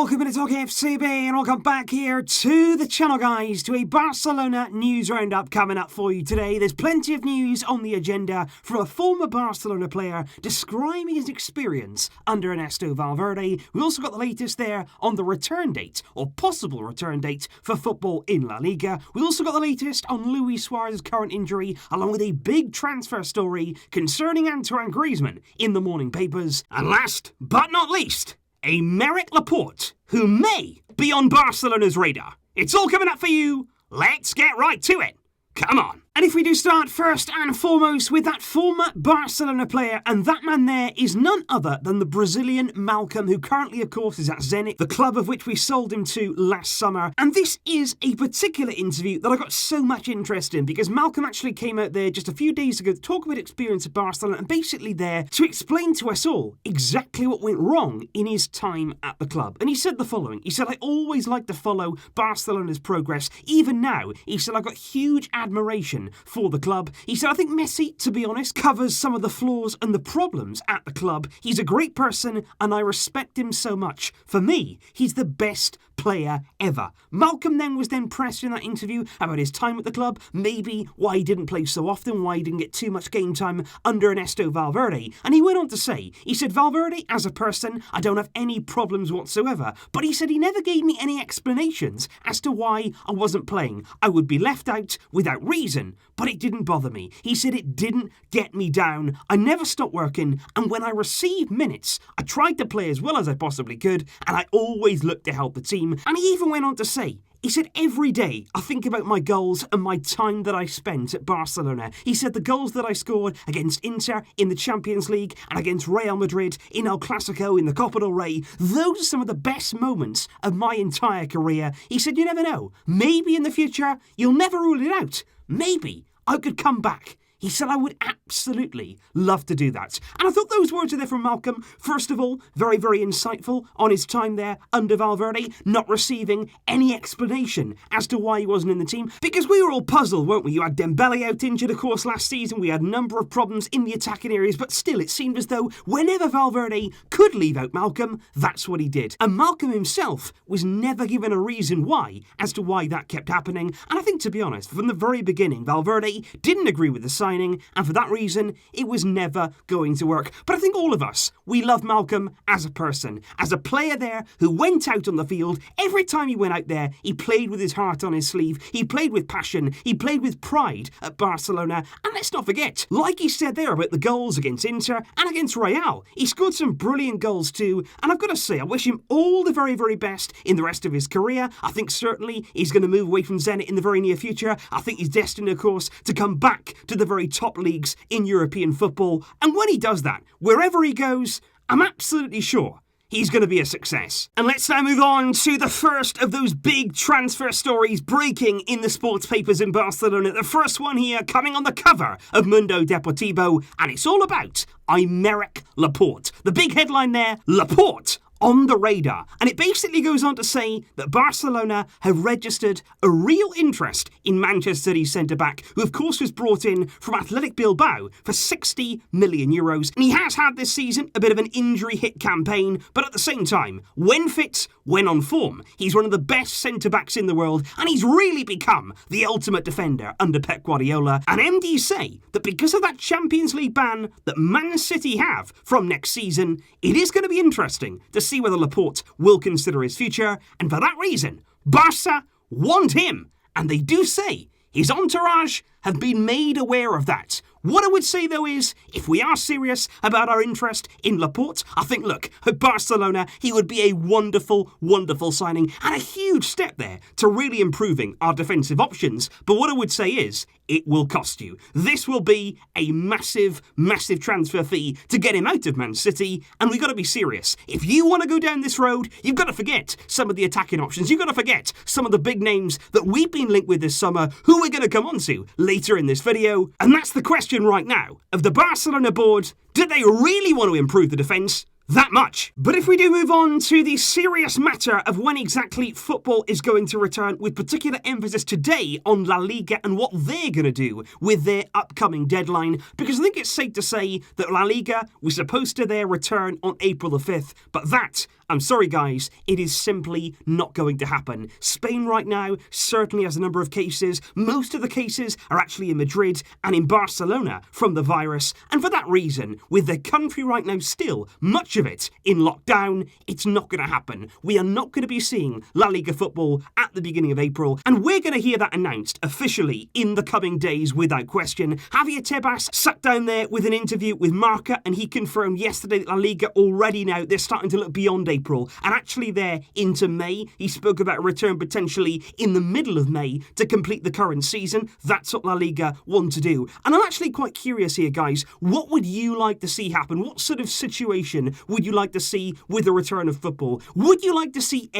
welcome to TalkFCB and welcome back here to the channel, guys, to a Barcelona news roundup coming up for you today. There's plenty of news on the agenda from a former Barcelona player describing his experience under Ernesto Valverde. We also got the latest there on the return date, or possible return date, for football in La Liga. We also got the latest on Luis Suarez's current injury, along with a big transfer story concerning Antoine Griezmann in the morning papers. And last but not least, Aymeric Laporte, who may be on Barcelona's radar. It's all coming up for you. Let's get right to it. Come on. And if we do start first and foremost with that former Barcelona player, and that man there is none other than the Brazilian Malcom, who currently, of course, is at Zenit, the club of which we sold him to last summer. And this is a particular interview that I got so much interest in, because Malcom actually came out there just a few days ago to talk about experience at Barcelona, and basically there to explain to us all exactly what went wrong in his time at the club. And he said the following. He said, "I always like to follow Barcelona's progress. Even now," he said, "I've got huge admiration for the club." He said, "I think Messi, to be honest, covers some of the flaws and the problems at the club. He's a great person and I respect him so much. For me, he's the best player ever." Malcom then was pressed in that interview about his time at the club, maybe why he didn't play so often, why he didn't get too much game time under Ernesto Valverde. And he went on to say, he said, "Valverde, as a person, I don't have any problems whatsoever. But," he said, "he never gave me any explanations as to why I wasn't playing. I would be left out without reason, but it didn't bother me." He said, "It didn't get me down. I never stopped working, and when I received minutes, I tried to play as well as I possibly could, and I always looked to help the team." And he even went on to say, he said, "Every day I think about my goals and my time that I spent at Barcelona." He said, "The goals that I scored against Inter in the Champions League and against Real Madrid in El Clasico in the Copa del Rey, those are some of the best moments of my entire career." He said, "You never know. Maybe in the future, you'll never rule it out. Maybe I could come back." He said, "I would absolutely love to do that." And I thought those words are there from Malcom. First of all, very, very insightful on his time there under Valverde, not receiving any explanation as to why he wasn't in the team. Because we were all puzzled, weren't we? You had Dembele out injured, of course, last season. We had a number of problems in the attacking areas, but still it seemed as though whenever Valverde could leave out Malcom, that's what he did. And Malcom himself was never given a reason why, as to why that kept happening. And I think, to be honest, from the very beginning, Valverde didn't agree with the signing, and for that reason, it was never going to work. But I think all of us, we love Malcom as a person, as a player there who went out on the field. Every time he went out there, he played with his heart on his sleeve. He played with passion. He played with pride at Barcelona. And let's not forget, like he said there about the goals against Inter and against Real, he scored some brilliant goals too. And I've got to say, I wish him all the very, very best in the rest of his career. I think certainly he's going to move away from Zenit in the very near future. I think he's destined, of course, to come back to the very top leagues in European football. And when he does that, wherever he goes, I'm absolutely sure he's going to be a success. And let's now move on to the first of those big transfer stories breaking in the sports papers in Barcelona. The first one here coming on the cover of Mundo Deportivo, and it's all about Aymeric Laporte. The big headline there, Laporte on the radar. And it basically goes on to say that Barcelona have registered a real interest in Manchester City's centre-back, who of course was brought in from Athletic Bilbao for 60 million euros. And he has had this season a bit of an injury-hit campaign, but at the same time, when fit, when on form, he's one of the best centre-backs in the world, and he's really become the ultimate defender under Pep Guardiola. And MDs say that because of that Champions League ban that Man City have from next season, it is going to be interesting to see whether Laporte will consider his future, and for that reason, Barca want him, and they do say his entourage have been made aware of that. What I would say, though, is if we are serious about our interest in Laporte, I think, look, at Barcelona, he would be a wonderful, wonderful signing and a huge step there to really improving our defensive options. But what I would say is, it will cost you. This will be a massive, massive transfer fee to get him out of Man City, and we've got to be serious. If you want to go down this road, you've got to forget some of the attacking options. You've got to forget some of the big names that we've been linked with this summer, who we're going to come on to later in this video. And that's the question right now of the Barcelona board. Do they really want to improve the defence that much? But if we do move on to the serious matter of when exactly football is going to return, with particular emphasis today on La Liga and what they're going to do with their upcoming deadline, because I think it's safe to say that La Liga was supposed to their return on April the 5th, but that I'm sorry guys, it is simply not going to happen. Spain right now certainly has a number of cases. Most of the cases are actually in Madrid and in Barcelona from the virus. And for that reason, with the country right now still, much of it in lockdown, it's not going to happen. We are not going to be seeing La Liga football at the beginning of April. And we're going to hear that announced officially in the coming days without question. Javier Tebas sat down there with an interview with Marca and he confirmed yesterday that La Liga already now, they're starting to look beyond April and actually they're into May. He spoke about a return potentially in the middle of May to complete the current season. That's what La Liga want to do. And I'm actually quite curious here, guys. What would you like to see happen? What sort of situation would you like to see with the return of football? Would you like to see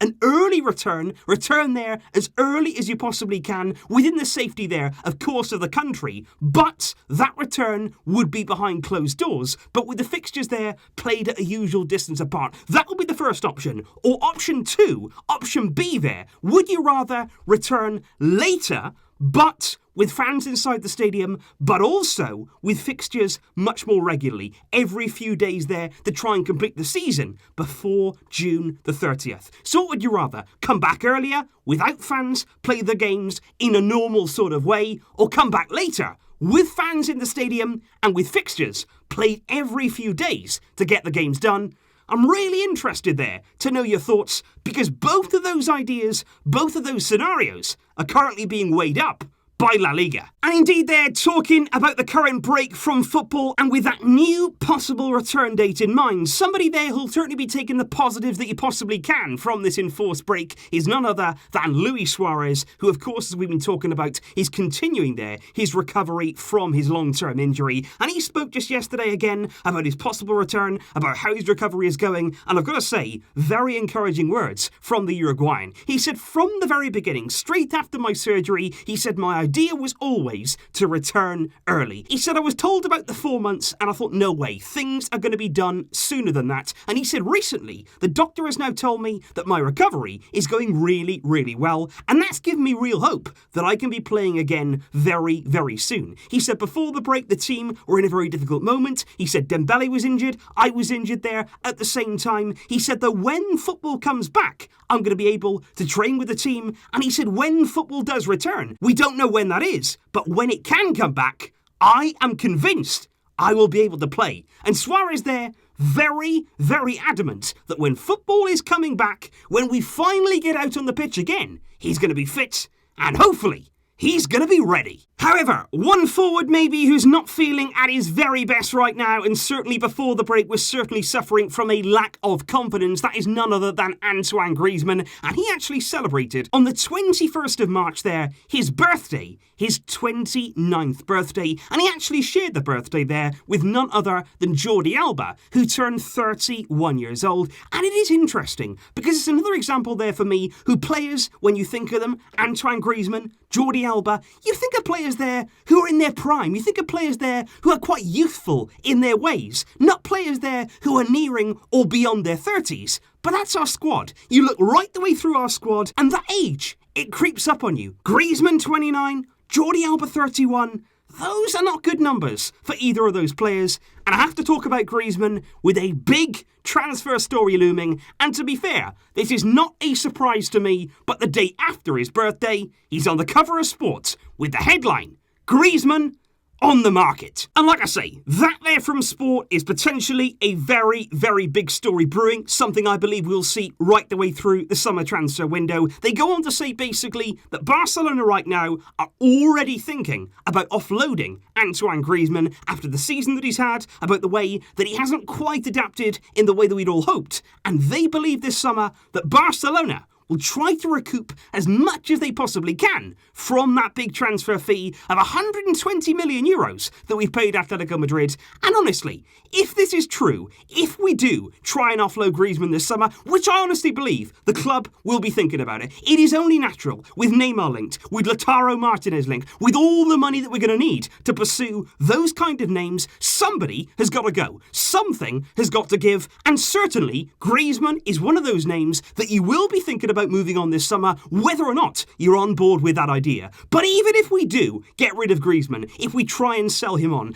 an early return there as early as you possibly can within the safety there, of course, of the country, but that return would be behind closed doors, but with the fixtures there played at a usual distance apart? That would be the first option. Or option 2, option B there. Would you rather return later, but with fans inside the stadium, but also with fixtures much more regularly, every few days there to try and complete the season before June the 30th? So what would you rather? Come back earlier, without fans, play the games in a normal sort of way, or come back later, with fans in the stadium and with fixtures played every few days to get the games done? I'm really interested there to know your thoughts, because both of those ideas, both of those scenarios are currently being weighed up by La Liga. And indeed they're talking about the current break from football and with that new possible return date in mind. Somebody there who'll certainly be taking the positives that you possibly can from this enforced break is none other than Luis Suarez, who of course, as we've been talking about, is continuing there his recovery from his long-term injury. And he spoke just yesterday again about his possible return, about how his recovery is going, and I've got to say, very encouraging words from the Uruguayan. He said, from the very beginning, straight after my surgery, he said, my idea was always to return early. He said, I was told about the 4 months and I thought, no way, things are going to be done sooner than that. And he said, recently, the doctor has now told me that my recovery is going really, really well. And that's given me real hope that I can be playing again very, very soon. He said, before the break, the team were in a very difficult moment. He said, Dembele was injured. I was injured there at the same time. He said that when football comes back, I'm going to be able to train with the team. And he said, when football does return, we don't know when that is, but when it can come back, I am convinced I will be able to play. And Suarez there, very, very adamant that when football is coming back, when we finally get out on the pitch again, he's going to be fit and hopefully he's going to be ready. However, one forward maybe who's not feeling at his very best right now, and certainly before the break was certainly suffering from a lack of confidence, that is none other than Antoine Griezmann, and he actually celebrated on the 21st of March there, his birthday, his 29th birthday, and he actually shared the birthday there with none other than Jordi Alba, who turned 31 years old. And it is interesting, because it's another example there for me, who players, when you think of them, Antoine Griezmann, Jordi Alba, you think of players there who are in their prime. You think of players there who are quite youthful in their ways. Not players there who are nearing or beyond their 30s. But that's our squad. You look right the way through our squad, and that age, it creeps up on you. Griezmann 29, Jordi Alba 31. Those are not good numbers for either of those players. And I have to talk about Griezmann with a big transfer story looming. And to be fair, this is not a surprise to me, but the day after his birthday, he's on the cover of Sports with the headline, Griezmann on the market. And like I say, that there from Sport is potentially a very, very big story brewing, something I believe we'll see right the way through the summer transfer window. They go on to say basically that Barcelona right now are already thinking about offloading Antoine Griezmann after the season that he's had, about the way that he hasn't quite adapted in the way that we'd all hoped. And they believe this summer that Barcelona will try to recoup as much as they possibly can from that big transfer fee of 120 million euros that we've paid Atletico Madrid. And honestly, if this is true, if we do try and offload Griezmann this summer, which I honestly believe the club will be thinking about it is only natural, with Neymar linked, with Lautaro Martinez linked, with all the money that we're going to need to pursue those kind of names, somebody has got to go. Something has got to give, and certainly Griezmann is one of those names that you will be thinking about about moving on this summer, whether or not you're on board with that idea. But even if we do get rid of Griezmann, if we try and sell him on,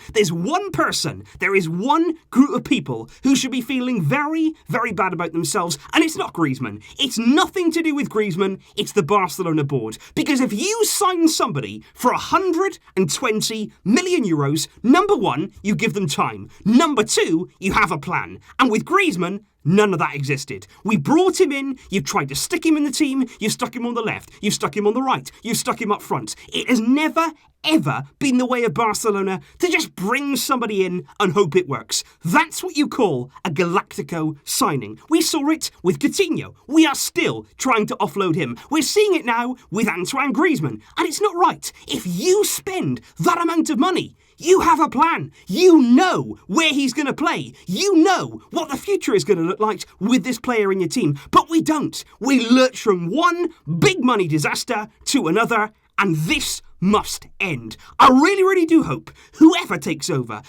there is one group of people who should be feeling very, very bad about themselves, and it's not Griezmann. It's nothing to do with Griezmann, it's the Barcelona board. Because if you sign somebody for 120 million euros, number one, you give them time. Number two, you have a plan. And with Griezmann, none of that existed. We brought him in, you've tried to stick him in the team, you've stuck him on the left, you've stuck him on the right, you've stuck him up front. It has never, ever been the way of Barcelona to just bring somebody in and hope it works. That's what you call a Galactico signing. We saw it with Coutinho. We are still trying to offload him. We're seeing it now with Antoine Griezmann. And it's not right. If you spend that amount of money, you have a plan. You know where he's going to play. You know what the future is going to look like with this player in your team. But we don't. We lurch from one big money disaster to another, and this must end. I really, really do hope whoever takes over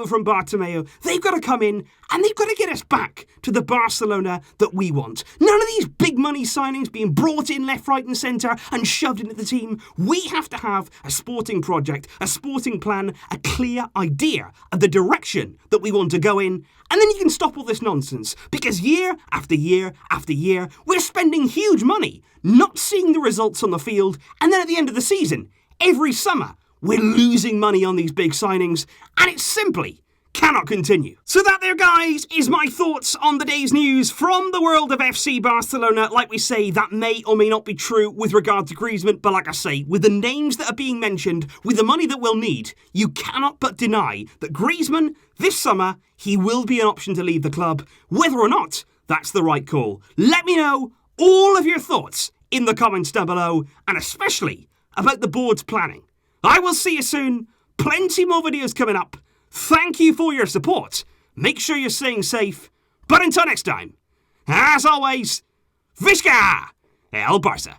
from Bartomeu, they've got to come in and they've got to get us back to the Barcelona that we want. None of these big money signings being brought in left, right and centre and shoved into the team. We have to have a sporting project, a sporting plan, a clear idea of the direction that we want to go in. And then you can stop all this nonsense, because year after year after year, we're spending huge money, not seeing the results on the field, and then at the end of the season, every summer, we're losing money on these big signings, and it simply cannot continue. So that there, guys, is my thoughts on the day's news from the world of FC Barcelona. Like we say, that may or may not be true with regard to Griezmann, but like I say, with the names that are being mentioned, with the money that we'll need, you cannot but deny that Griezmann, this summer, he will be an option to leave the club, whether or not that's the right call. Let me know all of your thoughts in the comments down below, and especially about the board's planning. I will see you soon. Plenty more videos coming up. Thank you for your support. Make sure you're staying safe. But until next time, as always, Visca el Barça.